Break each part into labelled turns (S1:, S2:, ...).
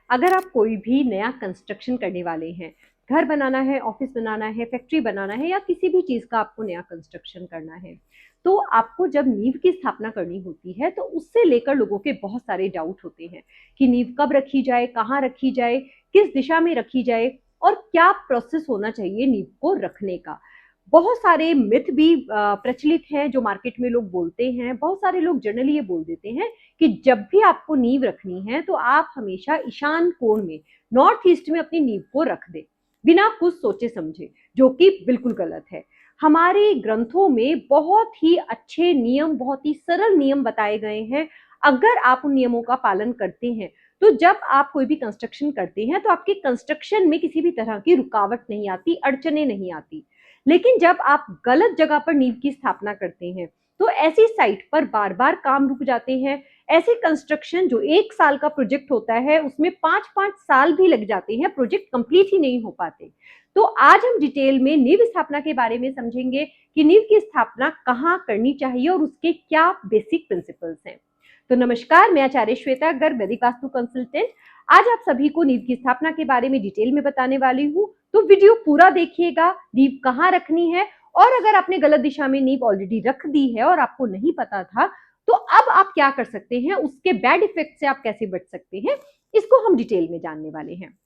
S1: अगर आप कोई भी नया कंस्ट्रक्शन करने वाले हैं, घर बनाना है, ऑफिस बनाना है, फैक्ट्री बनाना है या किसी भी चीज का आपको नया कंस्ट्रक्शन करना है, तो आपको जब नींव की स्थापना करनी होती है तो उससे लेकर लोगों के बहुत सारे डाउट होते हैं कि नींव कब रखी जाए, कहाँ रखी जाए, किस दिशा में रखी जाए और क्या प्रोसेस होना चाहिए नींव को रखने का। बहुत सारे मिथ भी प्रचलित हैं जो मार्केट में लोग बोलते हैं। बहुत सारे लोग जनरली ये बोल देते हैं कि जब भी आपको नींव रखनी है तो आप हमेशा ईशान कोण में, नॉर्थ ईस्ट में अपनी नींव को रख दें, बिना कुछ सोचे समझे, जो कि बिल्कुल गलत है। हमारे ग्रंथों में बहुत ही अच्छे नियम, बहुत ही सरल नियम बताए गए हैं। अगर आप उन नियमों का पालन करते हैं तो जब आप कोई भी कंस्ट्रक्शन करते हैं तो आपके कंस्ट्रक्शन में किसी भी तरह की रुकावट नहीं आती, अड़चने नहीं आती। लेकिन जब आप गलत जगह पर नींव की स्थापना करते हैं तो ऐसी साइट पर बार बार काम रुक जाते हैं। ऐसे कंस्ट्रक्शन जो 1 साल का प्रोजेक्ट होता है उसमें 5-5 साल भी लग जाते हैं, प्रोजेक्ट कंप्लीट ही नहीं हो पाते। तो आज हम डिटेल में नींव स्थापना के बारे में समझेंगे कि नींव की स्थापना कहाँ करनी चाहिए और उसके क्या बेसिक प्रिंसिपल्स हैं। तो नमस्कार, मैं आचार्य श्वेता गर्ग, वैदिक वास्तु कंसल्टेंट। आज आप सभी को नींव की स्थापना के बारे में डिटेल में बताने वाली हूँ, तो वीडियो पूरा देखिएगा। नींव कहाँ रखनी है, और अगर आपने गलत दिशा में नींव ऑलरेडी रख दी है और आपको नहीं पता था तो अब आप क्या कर सकते हैं, उसके बैड इफेक्ट से आप कैसे बच सकते हैं, इसको हम डिटेल में जानने वाले हैं।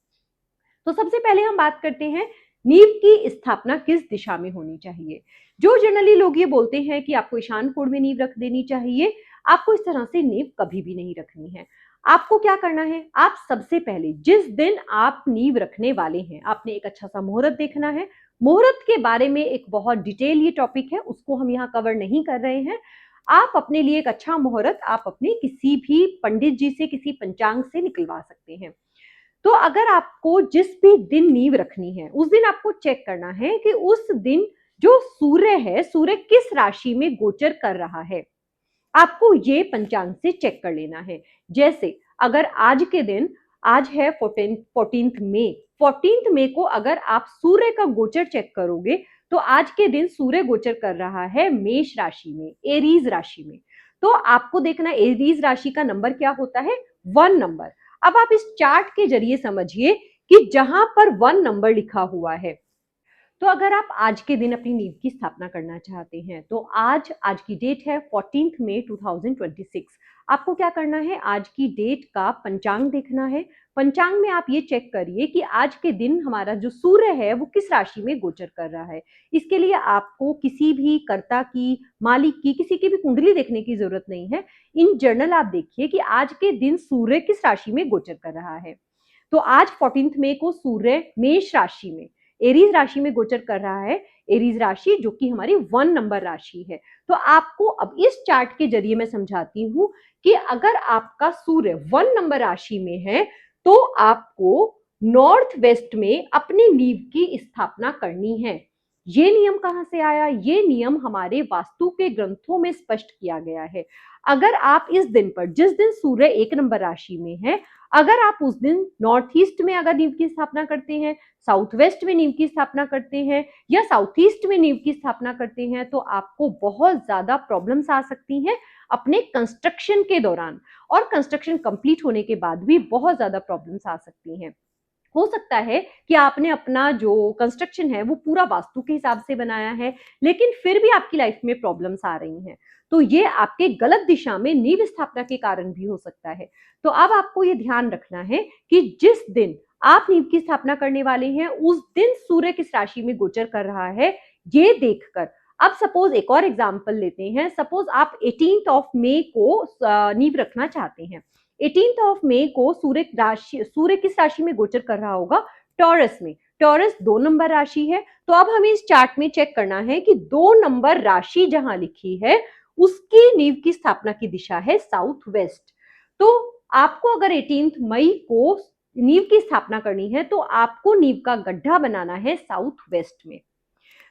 S1: तो सबसे पहले हम बात करते हैं नींव की स्थापना किस दिशा में होनी चाहिए। जो जनरली लोग ये बोलते हैं कि आपको ईशान कोण में नींव रख देनी चाहिए, आपको इस तरह से नींव कभी भी नहीं रखनी है। आपको क्या करना है, आप सबसे पहले जिस दिन आप नींव रखने वाले हैं, आपने एक अच्छा सा मुहूर्त देखना है। मुहूर्त के बारे में एक बहुत डिटेल ये टॉपिक है, उसको हम यहाँ कवर नहीं कर रहे हैं। आप अपने लिए एक अच्छा मुहूर्त आप अपने किसी भी पंडित जी से, किसी पंचांग से निकलवा सकते हैं। तो अगर आपको जिस भी दिन नींव रखनी है उस दिन आपको चेक करना है कि उस दिन जो सूर्य है, सूर्य किस राशि में गोचर कर रहा है। आपको ये पंचांग से चेक कर लेना है। जैसे अगर आज के दिन, आज है 14 मई, 14 मई को अगर आप सूर्य का गोचर चेक करोगे तो आज के दिन सूर्य गोचर कर रहा है मेष राशि में, एरीज राशि में। तो आपको देखना एरीज राशि का नंबर क्या होता है, 1 नंबर। अब आप इस चार्ट के जरिए समझिए कि जहां पर 1 नंबर लिखा हुआ है, तो अगर आप आज के दिन अपनी नींव की स्थापना करना चाहते हैं तो आज की डेट है 14 मई 2026। आपको क्या करना है, आज की डेट का पंचांग देखना है। पंचांग में आप ये चेक करिए कि आज के दिन हमारा जो सूर्य है वो किस राशि में गोचर कर रहा है। इसके लिए आपको किसी भी कर्ता की, मालिक की, किसी की भी कुंडली देखने की जरूरत नहीं है। इन जनरल आप देखिए कि आज के दिन सूर्य किस राशि में गोचर कर रहा है। तो आज 14 मई को सूर्य मेष राशि में, एरीज राशि में गोचर कर रहा है। एरीज राशि जो कि हमारी 1 नंबर राशि है। तो आपको अब इस चार्ट के जरिए मैं समझाती हूं कि अगर आपका सूर्य 1 नंबर राशि में है तो आपको नॉर्थ वेस्ट में अपनी नींव की स्थापना करनी है। ये नियम कहां से आया, ये नियम हमारे वास्तु के ग्रंथों में स्पष्ट किया गया है। अगर आप इस दिन पर, जिस दिन सूर्य 1 नंबर राशि में है, अगर आप उस दिन नॉर्थ ईस्ट में अगर नींव की स्थापना करते हैं, साउथ वेस्ट में नींव की स्थापना करते हैं या साउथ ईस्ट में नींव की स्थापना करते हैं तो आपको बहुत ज्यादा प्रॉब्लम्स आ सकती हैं अपने कंस्ट्रक्शन के दौरान, और कंस्ट्रक्शन कंप्लीट होने के बाद भी बहुत ज्यादा प्रॉब्लम्स आ सकती हैं। हो सकता है कि आपने अपना जो कंस्ट्रक्शन है वो पूरा वास्तु के हिसाब से बनाया है, लेकिन फिर भी आपकी लाइफ में प्रॉब्लम्स आ रही हैं। तो ये आपके गलत दिशा में नींव स्थापना के कारण भी हो सकता है। तो अब आपको ये ध्यान रखना है कि जिस दिन आप नींव की स्थापना करने वाले हैं उस दिन सूर्य किस राशि में गोचर कर रहा है, ये देखकर। अब सपोज एक और एग्जाम्पल लेते हैं। सपोज आप 18 मई को नींव रखना चाहते हैं। 18 मई को सूर्य किस राशि में गोचर कर रहा होगा, टॉरस में। टॉरस 2 नंबर राशि है। तो अब हमें इस चार्ट में चेक करना है कि 2 नंबर राशि जहां लिखी है उसकी नींव की स्थापना की दिशा है साउथ वेस्ट। तो आपको अगर 18 मई को नींव की स्थापना करनी है तो आपको नींव का गड्ढा बनाना है साउथ वेस्ट में।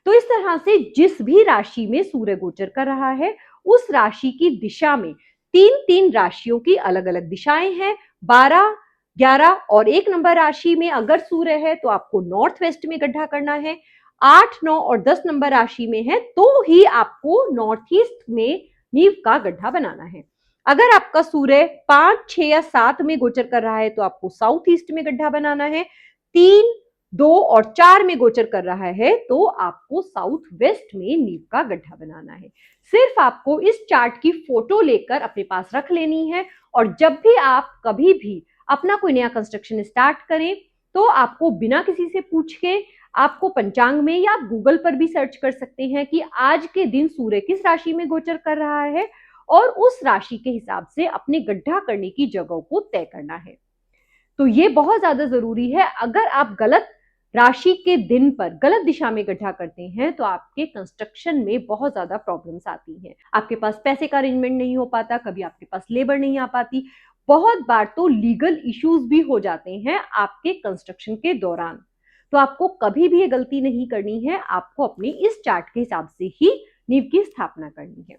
S1: तो इस तरह से जिस भी राशि में सूर्य गोचर कर रहा है उस राशि की दिशा में 3-3 राशियों की अलग अलग दिशाएं हैं। 12, 11 और 1 नंबर राशि में अगर सूर्य है तो आपको नॉर्थ वेस्ट में गड्ढा करना है। 8, 9 और 10 नंबर राशि में है तो ही आपको नॉर्थ ईस्ट में नींव का गड्ढा बनाना है। अगर आपका सूर्य 5, 6 या 7 में गोचर कर रहा है तो आपको साउथ ईस्ट में गड्ढा बनाना है। 3, 2 और 4 में गोचर कर रहा है तो आपको साउथ वेस्ट में नींव का गड्ढा बनाना है। सिर्फ आपको इस चार्ट की फोटो लेकर अपने पास रख लेनी है और जब भी आप कभी भी अपना कोई नया कंस्ट्रक्शन स्टार्ट करें तो आपको बिना किसी से पूछ के आपको पंचांग में या आप गूगल पर भी सर्च कर सकते हैं कि आज के दिन सूर्य किस राशि में गोचर कर रहा है और उस राशि के हिसाब से अपने गड्ढा करने की जगह को तय करना है। तो ये बहुत ज्यादा जरूरी है। अगर आप गलत राशि के दिन पर गलत दिशा में गड्ढा करते हैं तो आपके कंस्ट्रक्शन में बहुत ज्यादा प्रॉब्लम्स आती हैं। आपके पास पैसे का अरेंजमेंट नहीं हो पाता, कभी आपके पास लेबर नहीं आ पाती, बहुत बार तो लीगल इश्यूज भी हो जाते हैं आपके कंस्ट्रक्शन के दौरान। तो आपको कभी भी ये गलती नहीं करनी है, आपको अपने इस चार्ट के हिसाब से ही नींव की स्थापना करनी है।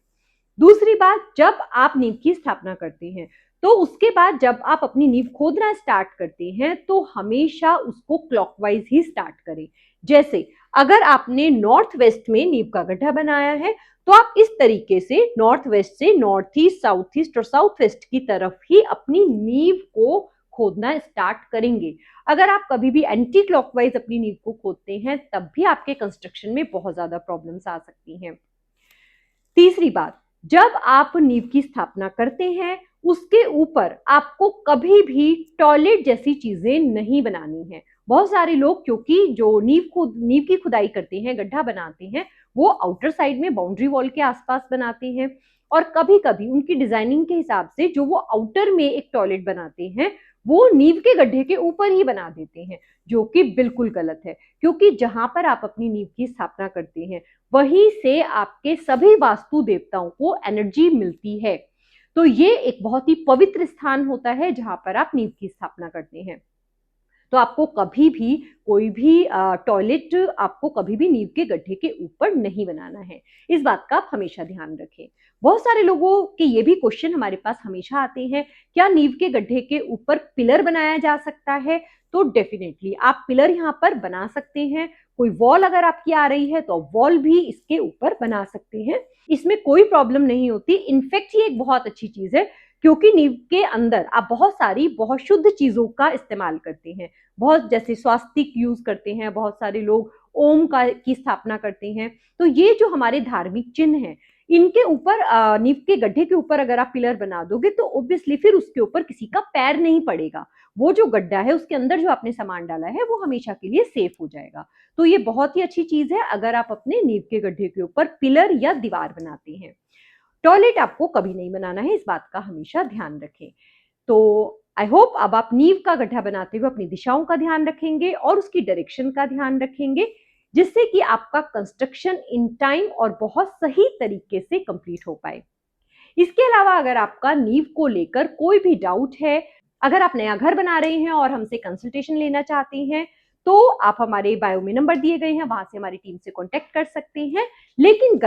S1: दूसरी बात, जब आप नींव की स्थापना करते हैं तो उसके बाद जब आप अपनी नींव खोदना स्टार्ट करते हैं तो हमेशा उसको क्लॉकवाइज ही स्टार्ट करें। जैसे अगर आपने नॉर्थ वेस्ट में नींव का गड्ढा बनाया है तो आप इस तरीके से नॉर्थ वेस्ट से नॉर्थ ईस्ट और साउथ वेस्ट की तरफ ही अपनी नींव को खोदना स्टार्ट करेंगे। अगर आप कभी भी एंटी क्लॉकवाइज अपनी नींव को खोदते हैं तब भी आपके कंस्ट्रक्शन में बहुत ज्यादा प्रॉब्लम्स आ सकती हैं। तीसरी बात, जब आप नींव की स्थापना करते हैं उसके ऊपर आपको कभी भी टॉयलेट जैसी चीजें नहीं बनानी है। बहुत सारे लोग क्योंकि जो नींव की खुदाई करते हैं, गड्ढा बनाते हैं, वो आउटर साइड में बाउंड्री वॉल के आसपास बनाते हैं और कभी कभी उनकी डिजाइनिंग के हिसाब से जो वो आउटर में एक टॉयलेट बनाते हैं वो नींव के गड्ढे के ऊपर ही बना देते हैं, जो कि बिल्कुल गलत है। क्योंकि जहां पर आप अपनी नींव की स्थापना करते हैं वहीं से आपके सभी वास्तु देवताओं को एनर्जी मिलती है। तो ये एक बहुत ही पवित्र स्थान होता है जहां पर आप नींव की स्थापना करते हैं। तो आपको कभी भी कोई भी टॉयलेट आपको कभी भी नींव के गड्ढे के ऊपर नहीं बनाना है। इस बात का आप हमेशा ध्यान रखें। बहुत सारे लोगों के ये भी क्वेश्चन हमारे पास हमेशा आते हैं, क्या नींव के गड्ढे के ऊपर पिलर बनाया जा सकता है? तो डेफिनेटली आप पिलर यहाँ पर बना सकते हैं। कोई वॉल अगर आपकी आ रही है तो वॉल भी इसके ऊपर बना सकते हैं, इसमें कोई प्रॉब्लम नहीं होती। इनफैक्ट ये एक बहुत अच्छी चीज है क्योंकि नींव के अंदर आप बहुत शुद्ध चीजों का इस्तेमाल करते हैं। बहुत जैसे स्वास्तिक यूज करते हैं, बहुत सारे लोग ओम का की स्थापना करते हैं। तो ये जो हमारे धार्मिक चिन्ह हैं इनके ऊपर नींव के गड्ढे के ऊपर अगर आप पिलर बना दोगे तो ऑब्वियसली फिर उसके ऊपर किसी का पैर नहीं पड़ेगा। वो जो गड्ढा है उसके अंदर जो आपने सामान डाला है वो हमेशा के लिए सेफ हो जाएगा। तो ये बहुत ही अच्छी चीज है अगर आप अपने नींव के गड्ढे के ऊपर पिलर या दीवार बनाते हैं। टॉयलेट आपको कभी नहीं बनाना है, इस बात का हमेशा ध्यान रखें। तो आई होप अब आप नींव का गड्ढा बनाते हुए अपनी दिशाओं का ध्यान रखेंगे और उसकी डायरेक्शन का ध्यान रखेंगे, जिससे कि आपका कंस्ट्रक्शन इन टाइम और बहुत सही तरीके से कंप्लीट हो पाए। इसके अलावा अगर आपका नींव को लेकर कोई भी डाउट है, अगर आप नया घर बना रहे हैं और हमसे कंसल्टेशन लेना चाहते हैं तो आप हमारे बायो में नंबर दिए गए हैं, वहां से हमारी टीम से कांटेक्ट कर सकते हैं। लेकिन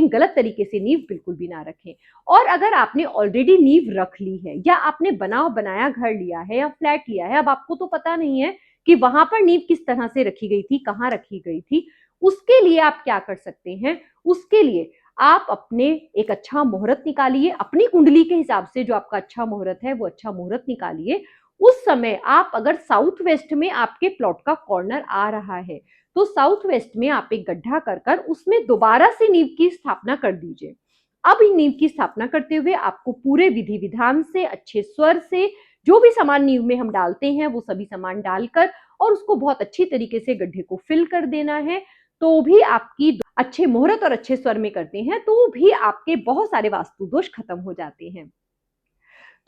S1: गलत तरीके से नींव बिल्कुल भी ना रखें। और अगर आपने ऑलरेडी नींव रख ली है या आपने बनाया घर लिया है या फ्लैट लिया है, अब आपको तो पता नहीं है कि वहां पर नींव किस तरह से रखी गई थी, कहाँ रखी गई थी, उसके लिए आप क्या कर सकते हैं? उसके लिए आप अपने एक अच्छा मुहूर्त निकालिए, अपनी कुंडली के हिसाब से जो आपका अच्छा मुहूर्त है वो अच्छा मुहूर्त निकालिए। उस समय आप अगर साउथ वेस्ट में आपके प्लॉट का कॉर्नर आ रहा है तो साउथ वेस्ट में आप एक गड्ढा कर उसमें दोबारा से नींव की स्थापना कर दीजिए। अब इन नींव की स्थापना करते हुए आपको पूरे विधि विधान से, अच्छे स्वर से, जो भी सामान नींव में हम डालते हैं वो सभी सामान डालकर और उसको बहुत अच्छी तरीके से गड्ढे को फिल कर देना है। तो भी आपकी अच्छे मुहूर्त और अच्छे स्वर में करते हैं तो भी आपके बहुत सारे वास्तु दोष खत्म हो जाते हैं।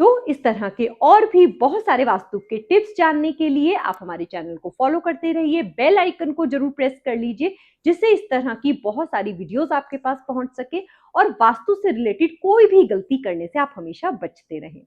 S1: तो इस तरह के और भी बहुत सारे वास्तु के टिप्स जानने के लिए आप हमारे चैनल को फॉलो करते रहिए, बेल आइकन को जरूर प्रेस कर लीजिए, जिससे इस तरह की बहुत सारी वीडियोस आपके पास पहुंच सके और वास्तु से रिलेटेड कोई भी गलती करने से आप हमेशा बचते रहें।